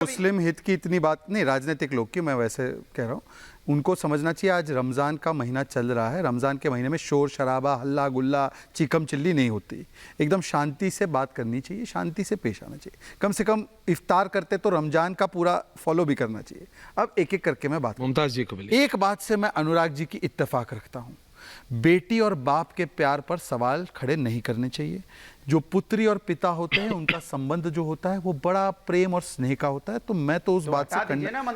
मुस्लिम हित की इतनी बात नहीं, राजनीतिक लोग की मैं वैसे कह रहा हूँ, उनको समझना चाहिए आज रमज़ान का महीना चल रहा है। रमज़ान के महीने में शोर शराबा, हल्ला गुल्ला, चिकम चिल्ली नहीं होती। एकदम शांति से बात करनी चाहिए, शांति से पेश आना चाहिए। कम से कम इफ्तार करते तो रमज़ान का पूरा फॉलो भी करना चाहिए। अब एक एक करके मैं बात मुमताज़ जी को बोलिए। एक बात से मैं अनुराग जी की इत्तेफाक रखता हूँ, बेटी और बाप के प्यार पर सवाल खड़े नहीं करने चाहिए। जो पुत्री और पिता होते हैं उनका संबंध जो होता है वो बड़ा प्रेम और स्नेह का होता है। तो मैं तो उस बात से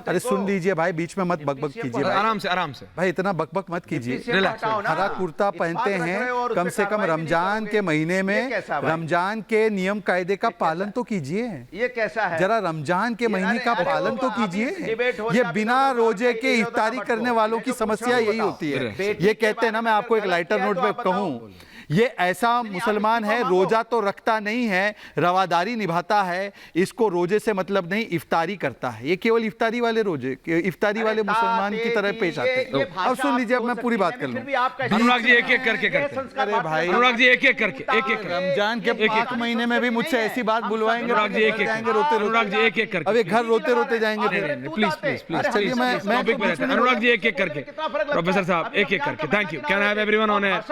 अरे सुन लीजिए भाई, बीच में मत बकबक कीजिए भाई, आराम से भाई इतना बकबक मत कीजिए। हरा कुर्ता पहनते हैं, कम से कम रमजान के महीने में रमजान के नियम कायदे का पालन तो कीजिए। ये कैसा है? जरा रमजान के महीने का पालन तो कीजिए। ये बिना रोजे के इफ्तारी करने वालों की समस्या यही होती है। ये कहते हैं ना, मैं आपको एक लाइटर नोट पे कहूं, ये ऐसा मुसलमान है रोजा तो रखता नहीं है, रवादारी निभाता है। इसको रोजे से मतलब नहीं, इफ्तारी करता है। ये केवल इफ्तारी वाले रोजे, इफ्तारी वाले मुसलमान की तरह पेश आते हैं। अब सुन लीजिए, अब मैं पूरी बात कर लूं। अनुराग जी एक एक करके करते हैं। अरे भाई अनुराग जी एक एक करके रमजान के पाक महीने में भी मुझसे ऐसी बात बुलवाएंगे, अनुराग जी एक एक जाएंगे रोते अनुराग जी एक एक करके। अब घर रोते रोते जाएंगे फिर। प्लीज प्लीज प्लीज चलिए मैं टॉपिक पे रहते हैं। अनुराग जी एक एक करके, प्रोफेसर साहब एक एक करके। Thank you. Can I have everyone on air?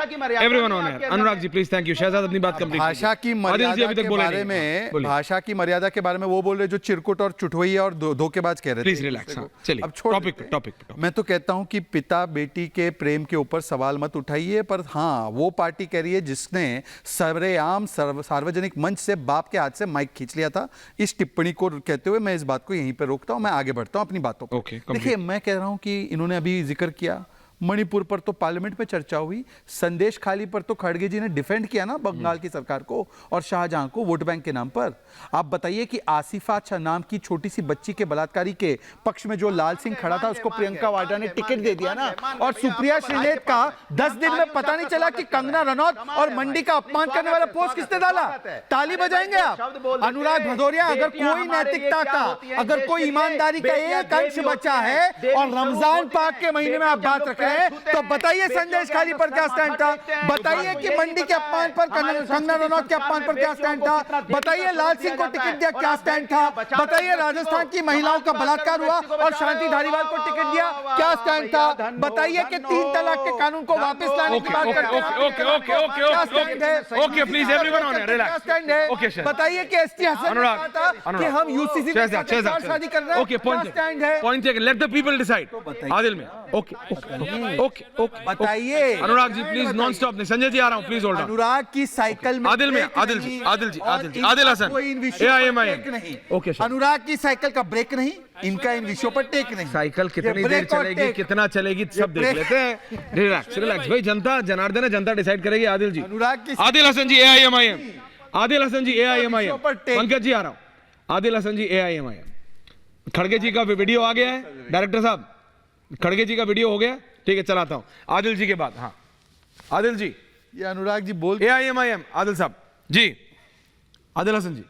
Everyone on air. Anurag ji please, thank you. Shahzad अपनी बात कंप्लीट। भाषा की मर्यादा के बारे में, भाषा की मर्यादा के बारे में वो बोल रहे जो चिरकुट और चुटवैया और धोखेबाज कह रहे थे। Please relax. चलिए अब छोड़ टॉपिक पे। मैं तो कहता हूं कि पिता बेटी के प्रेम के ऊपर सवाल मत उठाइए, पर हाँ वो पार्टी कह रही है जिसने सरेआम सार्वजनिक मंच से बाप के हाथ से माइक खींच लिया था। इस टिप्पणी को कहते हुए मैं इस बात को यहीं पर रोकता हूं, मैं आगे बढ़ता हूं अपनी बातों पर। देखिए मैं कह रहा हूं कि इन्होंने अभी जिक्र किया मणिपुर पर, तो पार्लियामेंट में चर्चा हुई। संदेश खाली पर तो खड़गे जी ने डिफेंड किया ना बंगाल की सरकार को और शाहजहां को वोट बैंक के नाम पर। आप बताइए कि आसिफा नाम की छोटी सी बच्ची के बलात्कारी के पक्ष में जो लाल सिंह खड़ा था उसको प्रियंका वाड्रा ने टिकट दे दिया ना। और सुप्रिया श्रीनेत का 10 दिन में पता नहीं चला कि कंगना रनौत और मंडी का अपमान करने वाला पोस्ट किसने डाला। ताली बजाएंगे आप? अनुराग भदौरिया, अगर कोई नैतिकता का, अगर कोई ईमानदारी का एक अंश बचा है और रमजान पाक के महीने में आप बात रख रहे हैं, तो बताइए संदेश खाली पर क्या स्टैंड था, बताइए कि मंडी के अपमान पर, कंगना रनौत के अपमान पर क्या स्टैंड था, बताइए लाल सिंह को टिकट दिया क्या स्टैंड था, बताइए राजस्थान की महिलाओं का बलात्कार हुआ और शांति धारीवाल को टिकट दिया क्या स्टैंड था, बताइए कि 3 तलाक के कानून को वापस लाने की बात करते हैं okay please everyone on relax. बताइए कि एसटी हसन ने कहा था कि हम यूसीसी में शादी कर रहे हैं, okay point taken, let the people decide. Adil में ओके बताइए। अनुराग जी प्लीज नॉन स्टॉप नहीं। संजय जी आ रहा हूं, प्लीज होल्ड ऑन। अनुराग की साइकिल में आदिल जी आदिल हसन नहीं। ओके अनुराग की साइकिल का ब्रेक नहीं, इनका इन विषयों पर टेक नहीं। साइकिल कितनी देर चलेगी, कितना चलेगी, सब देख लेते हैं। रिलैक्स भाई, जनता जनार्दन है, जनता डिसाइड करेगी। आदिल जी, आदिल हसन जी AIMIM, आदिल हसन जी AIMIM, पंकज जी आ रहा हूं। आदिल हसन जी AIMIM। खड़गे जी का वीडियो आ गया है, डायरेक्टर साहब खड़गे जी का वीडियो हो गया, ठीक है चलाता हूं। आदिल जी के बाद, हाँ आदिल जी, ये अनुराग जी बोल AIMIM आदिल साहब जी, आदिल हसन जी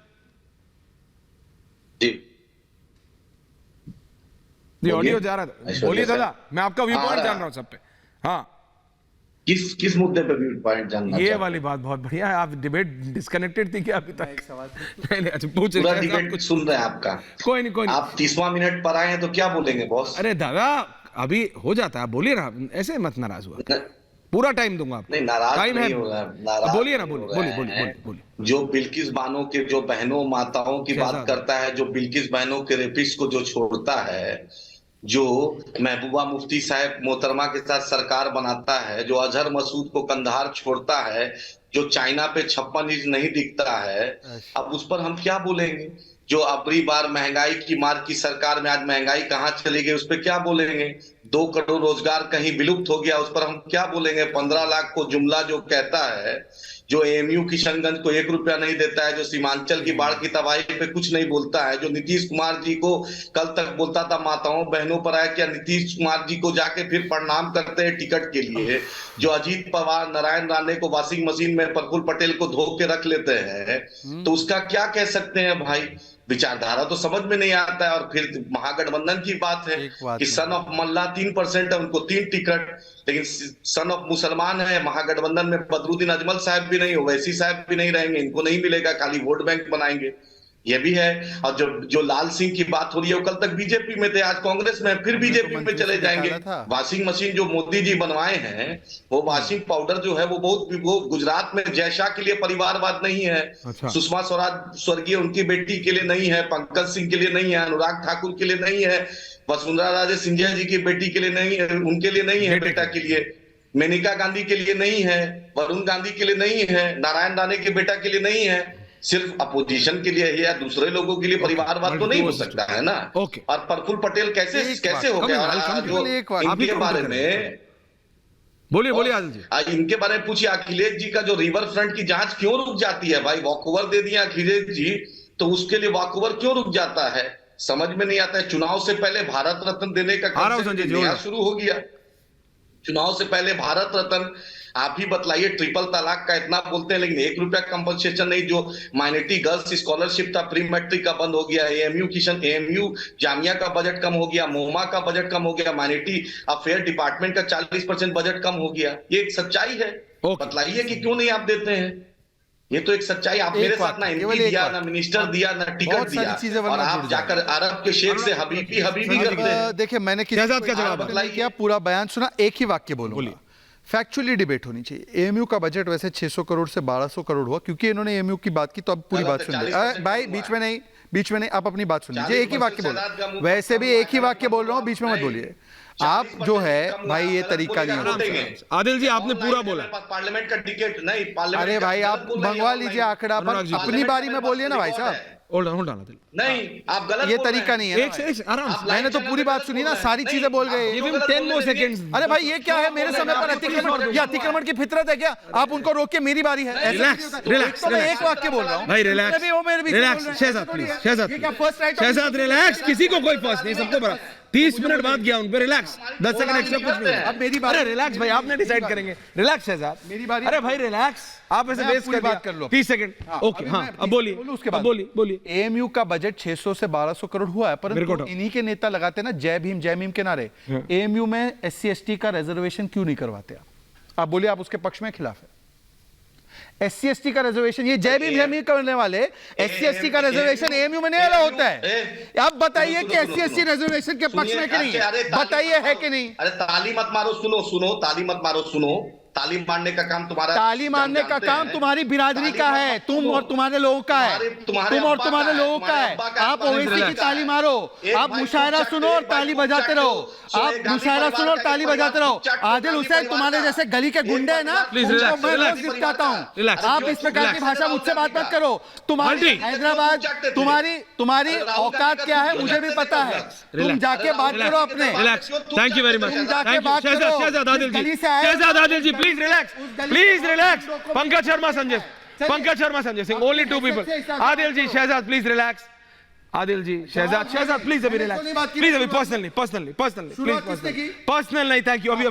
जी ऑडियो जा रहा था, बोलिए दादा, मैं आपका व्यू पॉइंट जान रहा हूं सब पे। हाँ किस मुद्दे पे व्यू पॉइंट जानना? ये वाली बात बहुत बढ़िया है। आप डिबेट डिस्कनेक्टेड थी क्या अभी तक? नहीं अच्छा पूछ पूरा डिबेट सुन रहे हैं आपका। कोई नहीं आप 30वां मिनट पर आए हैं तो क्या बोलेंगे बॉस? अरे दादा अभी हो जाता है, बोलिए ना, ऐसे मत नाराज हुआ, पूरा टाइम दूंगा आपको। नहीं नाराज टाइम नहीं है, हो रहा, बोलिए ना, बोलिए। जो बिल्किस बानो के जो बहनों माताओं की बात करता है, जो बिल्किस बहनों के रेपिस्ट को जो छोड़ता है, जो महबूबा मुफ्ती साहब मोहतरमा के साथ सरकार बनाता है, जो अजहर मसूद को कंधार छोड़ता है, जो चाइना पे 56 इंच नहीं दिखता है, अब उस पर हम क्या बोलेंगे? जो अबरी बार महंगाई की मार की सरकार में आज महंगाई कहां चली गई, उस पर क्या बोलेंगे? 2 करोड़ रोजगार कहीं विलुप्त हो गया, उस पर हम क्या बोलेंगे? 15 लाख को जुमला जो कहता है, जो AMU किशनगंज को 1 रुपया नहीं देता है, जो सीमांचल की बाढ़ की तबाही पे कुछ नहीं बोलता है, जो नीतीश कुमार जी को कल तक बोलता था माताओं बहनों पर आया, क्या नीतीश कुमार जी को जाके फिर प्रणाम करते हैं टिकट के लिए, जो अजीत पवार नारायण राणे को वॉशिंग मशीन में प्रफुल्ल पटेल को धो के रख लेते हैं, तो उसका क्या कह सकते हैं भाई? विचारधारा तो समझ में नहीं आता है। और फिर महागठबंधन की बात है कि सन ऑफ मल्ला 3% है, उनको 3 टिकट, लेकिन सन ऑफ मुसलमान है महागठबंधन में बदरुद्दीन अजमल साहब भी नहीं, ओवैसी साहब भी नहीं रहेंगे, इनको नहीं मिलेगा, खाली वोट बैंक बनाएंगे। ये भी है। और जो लाल सिंह की बात हो रही है, वो कल तक बीजेपी में थे, आज कांग्रेस में, फिर बीजेपी में चले जाएंगे। वॉशिंग मशीन जो मोदी जी बनवाए हैं, वो वॉशिंग पाउडर जो है वो गुजरात में जयशाह के लिए परिवारवाद नहीं है। अच्छा। सुषमा स्वराज स्वर्गीय उनकी बेटी के लिए नहीं है, पंकज सिंह के लिए नहीं है, अनुराग ठाकुर के लिए नहीं है, वसुंधरा राजे सिंधिया जी की बेटी के लिए नहीं है, उनके लिए नहीं है, बेटा के लिए, मेनका गांधी के लिए नहीं है, वरुण गांधी के लिए नहीं है, नारायण राणे के बेटा के लिए नहीं है। सिर्फ अपोजिशन के लिए या दूसरे लोगों के लिए परिवारवाद तो नहीं हो सकता है ना। ओके। और प्रफुल्ल पटेल कैसे हो गया? इनके बारे में बोलिए आदिल जी। इनके बारे में पूछिए, अखिलेश जी का जो रिवर फ्रंट की जांच क्यों रुक जाती है भाई? वॉकओवर दे दिया अखिलेश जी, तो उसके लिए वॉकओवर क्यों रुक जाता है? समझ में नहीं आता है। चुनाव से पहले भारत रत्न देने का काम शुरू हो गया। चुनाव से पहले भारत रत्न, आप ही बतलाइए, ट्रिपल तलाक का इतना बोलते हैं, लेकिन 1 रुपया कंपनसेशन नहीं। जो माइनॉरिटी गर्ल्स स्कॉलरशिप था प्री मैट्रिक का बंद हो गया, एएमयू जामिया का बजट कम हो गया, मोमा का बजट कम हो गया, माइनॉरिटी अफेयर डिपार्टमेंट का 40% बजट कम हो गया। ये एक सच्चाई है। बतलाइए कि क्यों नहीं आप देते हैं। ये तो एक सच्चाई। आप मेरे साथ ना एमपी दिया, ना मिनिस्टर दिया, ना टिकट दिया, और आप जाकर अरब के शेख से हबीबी करते हैं। देखिए, मैंने शहजाद का जवाब किया, पूरा बयान सुना, एक ही वाक्य बोलूंगा। फैक्चुअली डिबेट होनी चाहिए। एएमयू का बजट वैसे 600 करोड़ से 1200 करोड़ हुआ, क्योंकि इन्होंने एएमयू की बात की, तो अब पूरी बात सुन लीजिए भाई। बीच में नहीं, आप अपनी बात सुन लीजिए। एक ही वाक्य बोल, वैसे भी एक ही वाक्य बोल रहा हूँ, बीच में मत बोलिए आप। जो है भाई, ये तरीका नहीं। आदिल जी आपने पूरा बोला। पार्लियामेंट का टिकट नहीं, अरे भाई, आप मंगवा लीजिए आंकड़ा, पर अपनी बारी में बोलिए ना भाई साहब। होल्ड ऑन नहीं, आप गलत ये तरीका नहीं है। एक आराम से, मैंने तो पूरी बात सुनी ना, सारी चीजें बोल गए। 10 more seconds। अरे भाई, ये क्या है? मेरे समय पर अतिक्रमण की फितरत है क्या? आप उनको रोक के मेरी बारी है। रिलैक्स, तो मैं एक वाक्य बोल रहा हूँ भाई। Relax Shahzad, please Shahzad relax. किसी को कोई फर्स्ट नहीं, सबको बड़ा। 30 मिनट बाद गया उन पे। रिलैक्स, 10 सेकंड एक्स्ट्रा कुछ नहीं। अब मेरी बारी। अरे रिलैक्स भाई, आपने डिसाइड करेंगे। रिलैक्स शहजाद, मेरी बारी। अरे भाई रिलैक्स, आप ऐसे बेस कर बात कर लो। 30 सेकंड। ओके, हाँ अब बोलिए, उसके बाद बोलिए। एएमयू का बजट 600 से 1200 करोड़ हुआ है, परंतु इन्हीं के नेता लगाते ना जय भीम के नारे। एएमयू में SC/ST का रिजर्वेशन क्यों नहीं करवाते आप बोलिए, आप उसके पक्ष में खिलाफ है? SC/ST का रिजर्वेशन, ये जय भीम करने वाले SC/ST का रिजर्वेशन एएमयू में नहीं अलाउ होता है। आप बताइए कि SC/ST रिजर्वेशन के पक्ष में कि नहीं? बताइए, है कि नहीं? अरे ताली मत मारो, सुनो, ताली मत मारो, सुनो। ताली मारने का काम तुम्हारा, ताली मारने का काम तुम्हारी बिरादरी का है, तुम और तुम्हारे लोगों का है, तुम और तुम्हारे लोगों का है। आप ओवैसी की ताली मारो, आप मुशायरा सुनो और ताली बजाते रहो, आप मुशायरा सुनो और ताली बजाते रहो। आदिल हुसैन तुम्हारे जैसे गली के गुंडे है ना, उनको मैं रोज दिखाता हूँ। आप इस प्रकार की भाषा मुझसे बात मत करो। तुम्हारी हैदराबाद, तुम्हारी औकात क्या है मुझे भी पता है। तुम जाके बात करो अपने। Thank you very much. जाके बात करो। Shahzad Adil ji, please relax. Pankaj Sharma Sanjay Singh, only 2 people. Adil ji, Shahzad please relax. Adil ji, Shahzad please अभी रिलैक्स, प्लीज अभी पर्सनल नहीं, पर्सनल नहीं, थैंक यू। अभी